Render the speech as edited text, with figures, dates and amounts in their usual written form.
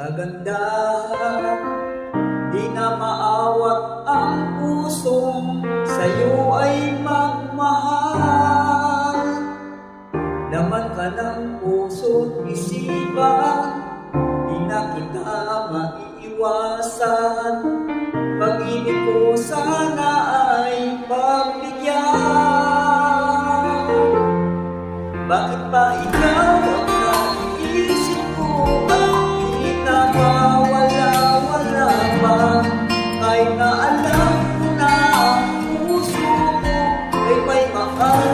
kagandahan. Di na maawat ang pusong sa'yo ay magmahal. Laman ka ng puso't isipan, di na kita maiiwasan. Pag-ibig ko sana ay pagbigyan. Bakit pa ikaw ang naiisip ko? Bakit na mawala-wala pa? Kahit na alam ko na ang puso mo ay may mahal